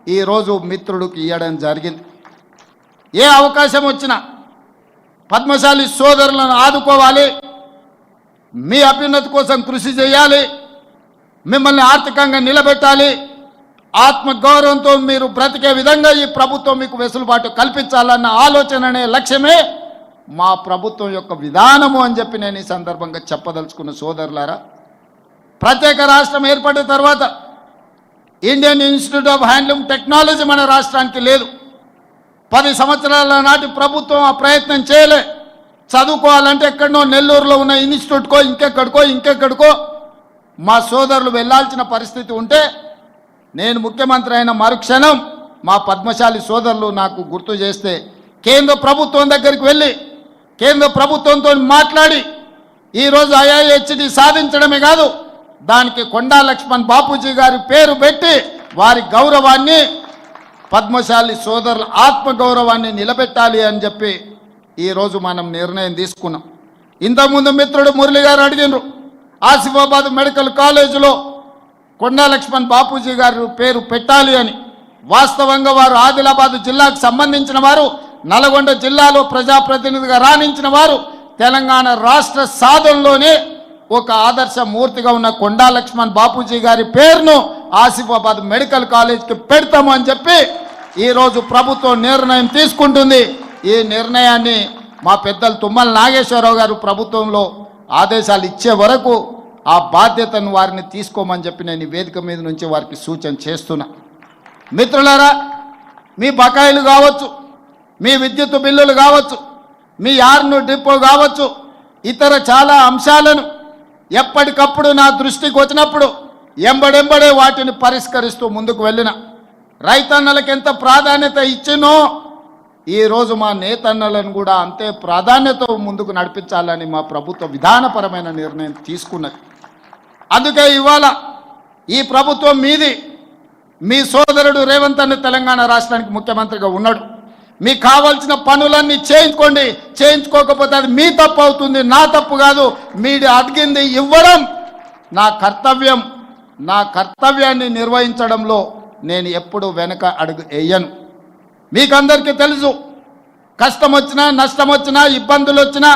ఈరోజు మిత్రుడికి ఇవ్వడం జరిగింది. ఏ అవకాశం వచ్చినా పద్మశాలి సోదరులను ఆదుకోవాలి, మీ అభ్యున్నతి కోసం కృషి చేయాలి, మిమ్మల్ని ఆర్థికంగా నిలబెట్టాలి, ఆత్మగౌరవంతో మీరు బ్రతికే విధంగా ఈ ప్రభుత్వం మీకు వెసులుబాటు కల్పించాలన్న ఆలోచననే లక్ష్యమే మా ప్రభుత్వం యొక్క విధానము అని చెప్పి నేను ఈ సందర్భంగా చెప్పదలుచుకున్న సోదరులారా. ప్రత్యేక రాష్ట్రం ఏర్పడిన తర్వాత Indian institute of handloom technology మన రాష్ట్రానికి లేదు. 10 సంవత్సరాల నాటి ప్రభుత్వం ఆ ప్రయత్నం చేయలే. చదువుకోవాలంటే ఎక్కడనో నెల్లూరులో ఉన్న ఇన్స్టిట్యూట్కో ఇంకెక్కడికో మా సోదరులు వెళ్ళాల్సిన పరిస్థితి ఉంటే నేను ముఖ్యమంత్రి అయిన మరుక్షణం మా పద్మశాలి సోదరులు నాకు గుర్తు చేస్తే కేంద్ర ప్రభుత్వం దగ్గరికి వెళ్ళి కేంద్ర ప్రభుత్వంతో మాట్లాడి ఈరోజు IIHT సాధించడమే కాదు, దానికి కొండా లక్ష్మణ్ బాపూజీ గారి పేరు పెట్టి వారి గౌరవాన్ని, పద్మశాలి సోదరుల ఆత్మగౌరవాన్ని నిలబెట్టాలి అని చెప్పి ఈరోజు మనం నిర్ణయం తీసుకున్నాం. ఇంతకుముందు మిత్రుడు మురళి గారు అడిగినారు, ఆసిఫాబాద్ మెడికల్ కాలేజీలో కొండా లక్ష్మణ్ బాపూజీ గారి పేరు పెట్టాలి అని. వాస్తవంగా వారు ఆదిలాబాద్ జిల్లాకు సంబంధించిన వారు, నల్గొండ జిల్లాలో ప్రజాప్రతినిధిగా రాణించిన వారు, తెలంగాణ రాష్ట్ర సాధనలోనే ఒక ఆదర్శ మూర్తిగా ఉన్న కొండా లక్ష్మణ్ బాపూజీ గారి పేరును ఆసిఫాబాద్ మెడికల్ కాలేజ్కి పెడతాము అని చెప్పి ఈరోజు ప్రభుత్వం నిర్ణయం తీసుకుంటుంది. ఈ నిర్ణయాన్ని మా పెద్దలు తుమ్మల నాగేశ్వరరావు గారు ప్రభుత్వంలో ఆదేశాలు ఇచ్చే వరకు ఆ బాధ్యతను వారిని తీసుకోమని చెప్పి నేను ఈ వేదిక మీద నుంచి వారికి సూచన చేస్తున్నా. మిత్రులారా, మీ బకాయిలు కావచ్చు, మీ విద్యుత్ బిల్లులు కావచ్చు, మీ యార్ను డిపో కావచ్చు, ఇతర చాలా అంశాలను ఎప్పటికప్పుడు నా దృష్టికి వచ్చినప్పుడు ఎంబడెంబడే వాటిని పరిష్కరిస్తూ ముందుకు వెళ్ళిన. రైతన్నలకు ఎంత ప్రాధాన్యత ఇచ్చినో ఈరోజు మా నేతన్నలను కూడా అంతే ప్రాధాన్యత ముందుకు నడిపించాలని మా ప్రభుత్వ విధానపరమైన నిర్ణయం తీసుకున్నది. అందుకే ఇవాళ ఈ ప్రభుత్వం మీది, మీ సోదరుడు రేవంత్ అన్న తెలంగాణ రాష్ట్రానికి ముఖ్యమంత్రిగా ఉన్నాడు. మీకు కావాల్సిన పనులన్నీ చేయించుకోండి, చేయించుకోకపోతే అది మీ తప్పు అవుతుంది, నా తప్పు కాదు. మీరు అడిగింది ఇవ్వడం నా కర్తవ్యం. నా కర్తవ్యాన్ని నిర్వహించడంలో నేను ఎప్పుడు వెనక అడుగు వేయను. మీకందరికీ తెలుసు, కష్టం వచ్చినా నష్టం వచ్చినా ఇబ్బందులు వచ్చినా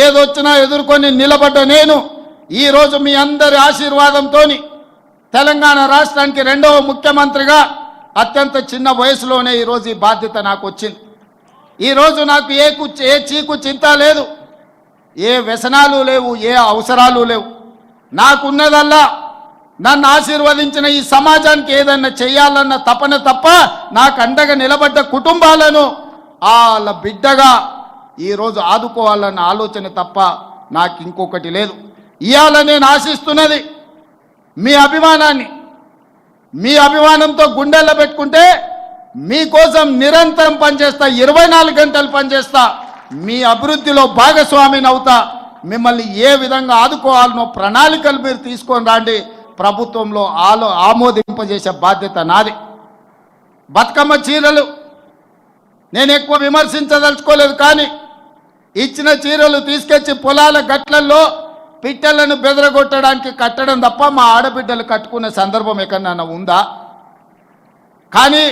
ఏదొచ్చినా ఎదుర్కొని నిలబడ్డ నేను ఈరోజు మీ అందరి ఆశీర్వాదంతో తెలంగాణ రాష్ట్రానికి 2వ ముఖ్యమంత్రిగా అత్యంత చిన్న వయసులోనే ఈరోజు ఈ బాధ్యత నాకు వచ్చింది. ఈరోజు నాకు ఏ చీకు చింత లేదు, ఏ వ్యసనాలు లేవు, ఏ అవసరాలు లేవు. నాకున్నదల్లా నన్ను ఆశీర్వదించిన ఈ సమాజానికి ఏదన్నా చేయాలన్న తపన తప్ప, నాకు అండగా నిలబడ్డ కుటుంబాలను వాళ్ళ బిడ్డగా ఈరోజు ఆదుకోవాలన్న ఆలోచన తప్ప నాకు ఇంకొకటి లేదు. ఇవాళ నేను ఆశిస్తున్నది మీ అభిమానాన్ని. మీ అభిమానంతో గుండెల్లో పెట్టుకుంటే మీకోసం నిరంతరం పనిచేస్తా, 24 గంటలు పనిచేస్తా, మీ అభివృద్ధిలో భాగస్వామిని అవుతా. మిమ్మల్ని ఏ విధంగా ఆదుకోవాలనో ప్రణాళికలు మీరు తీసుకొని రండి. ప్రభుత్వంలో ఆమోదింపజేసే బాధ్యత నాది. బతుకమ్మ చీరలు నేను ఎక్కువ విమర్శించదలుచుకోలేదు, కానీ ఇచ్చిన చీరలు తీసుకొచ్చి పొలాల గట్లల్లో పిట్టలను బెదరగొట్టడానికి కట్టడం తప్ప మా ఆడబిడ్డలు కట్టుకునే సందర్భం ఎక్కడన్నా ఉందా? కానీ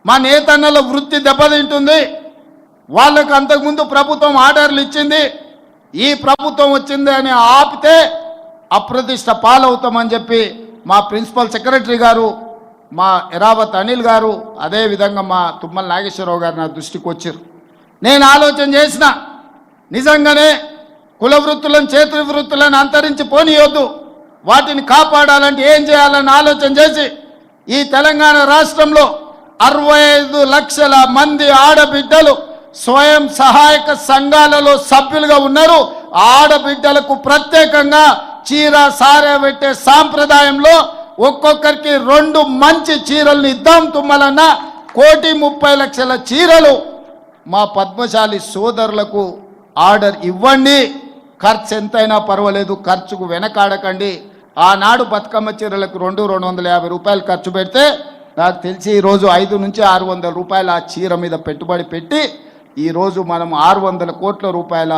మా నేతన్నల వృత్తి దెబ్బతింటుంది. వాళ్ళకు అంతకుముందు ప్రభుత్వం ఆర్డర్లు ఇచ్చింది, ఈ ప్రభుత్వం వచ్చింది అని ఆపితే అప్రతిష్ట పాలవుతామని చెప్పి మా ప్రిన్సిపల్ సెక్రటరీ గారు, మా ఎరావత్ అనిల్ గారు, అదేవిధంగా మా తుమ్మల నాగేశ్వరరావు గారు నా దృష్టికి వచ్చారు. నేను ఆలోచన చేసిన, నిజంగానే కుల వృత్తులను చేతి వృత్తులను అంతరించి పోనీయొద్దు, వాటిని కాపాడాలంటే ఏం చేయాలని ఆలోచన చేసి ఈ తెలంగాణ రాష్ట్రంలో 65 లక్షల మంది ఆడబిడ్డలు స్వయం సహాయక సంఘాలలో సభ్యులుగా ఉన్నారు. ఆడబిడ్డలకు ప్రత్యేకంగా చీర సారె పెట్టే సాంప్రదాయంలో ఒక్కొక్కరికి 2 మంచి చీరలను ఇద్దాం. తుమ్మలన్న 1,30,00,000 చీరలు మా పద్మశాలి సోదరులకు ఆర్డర్ ఇవ్వండి. ఖర్చు ఎంతైనా పర్వాలేదు, ఖర్చుకు వెనకాడకండి. ఆనాడు బతుకమ్మ చీరలకు 250 రూపాయలు ఖర్చు పెడితే నాకు తెలిసి ఈరోజు 500 నుంచి 600 రూపాయలు ఆ చీర మీద పెట్టుబడి పెట్టి ఈరోజు మనం 600 కోట్ల రూపాయల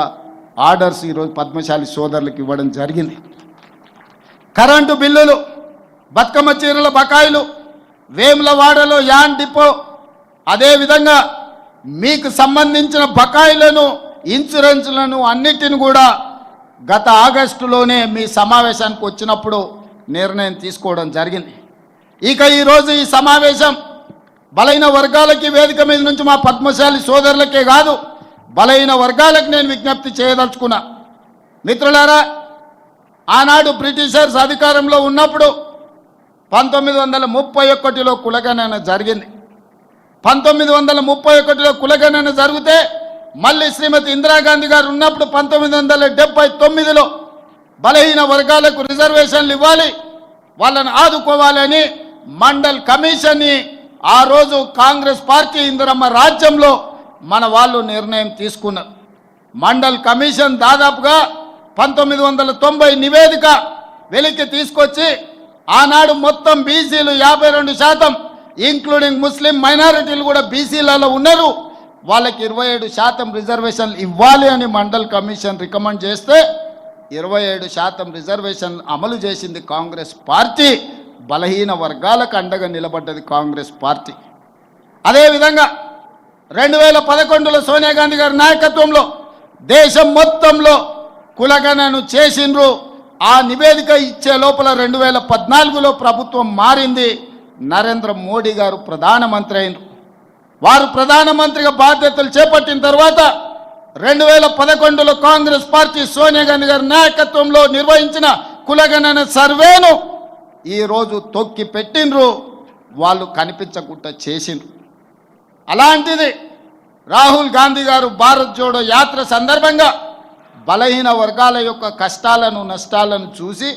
ఆర్డర్స్ ఈరోజు పద్మశాలి సోదరులకు ఇవ్వడం జరిగింది. కరెంటు బిల్లులు, బతుకమ్మ చీరల బకాయిలు, వేములవాడలో యాన్ డిపో, అదేవిధంగా మీకు సంబంధించిన బకాయిలను, ఇన్సూరెన్స్లను అన్నిటిని కూడా గత ఆగస్టులోనే మీ సమావేశానికి వచ్చినప్పుడు నిర్ణయం తీసుకోవడం జరిగింది. ఇక ఈరోజు ఈ సమావేశం బలైన వర్గాలకి వేదిక మీద నుంచి మా పద్మశాలి సోదరులకే కాదు, బలైన వర్గాలకు నేను విజ్ఞప్తి చేయదలుచుకున్నా. మిత్రులారా, ఆనాడు బ్రిటిషర్స్ అధికారంలో ఉన్నప్పుడు 1931లో కులగణన జరిగింది. 1931లో కులగణన జరిగితే మళ్ళీ శ్రీమతి ఇందిరాగాంధీ గారు ఉన్నప్పుడు 1979లో బలహీన వర్గాలకు రిజర్వేషన్లు ఇవ్వాలి, వాళ్ళని ఆదుకోవాలని మండల్ కమిషన్ని ఆ రోజు కాంగ్రెస్ పార్టీ ఇందిరమ్మ రాజ్యంలో మన వాళ్ళు నిర్ణయం తీసుకున్నారు. మండల్ కమిషన్ దాదాపుగా 1990 నివేదిక వెలికి తీసుకొచ్చి ఆనాడు మొత్తం బీసీలు 52%, ఇంక్లూడింగ్ ముస్లిం మైనారిటీలు కూడా బీసీలలో ఉన్నారు, వాళ్ళకి 27% రిజర్వేషన్లు ఇవ్వాలి అని మండల్ కమిషన్ రికమెండ్ చేస్తే 27% రిజర్వేషన్ అమలు చేసింది కాంగ్రెస్ పార్టీ. బలహీన వర్గాలకు అండగా నిలబడ్డది కాంగ్రెస్ పార్టీ. అదేవిధంగా 2011లో సోనియా గాంధీ గారి నాయకత్వంలో దేశం మొత్తంలో కులగణను చేసిండ్రు. ఆ నివేదిక ఇచ్చే లోపల 2014లో ప్రభుత్వం మారింది. నరేంద్ర మోడీ గారు ప్రధానమంత్రి అయినరు. వారు ప్రధానమంత్రిగా బాధ్యతలు చేపట్టిన తర్వాత 2011లో కాంగ్రెస్ పార్టీ సోనియా గాంధీ గారి నాయకత్వంలో నిర్వహించిన కులగణన సర్వేను ఈరోజు తొక్కి పెట్టిండ్రు, వాళ్ళు కనిపించకుండా చేసిండ్రు. అలాంటిది రాహుల్ గాంధీ గారు భారత్ జోడో యాత్ర సందర్భంగా బలహీన వర్గాల యొక్క కష్టాలను, నష్టాలను చూసి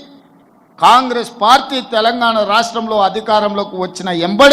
కాంగ్రెస్ పార్టీ తెలంగాణ రాష్ట్రంలో అధికారంలోకి వచ్చిన ఎంబడే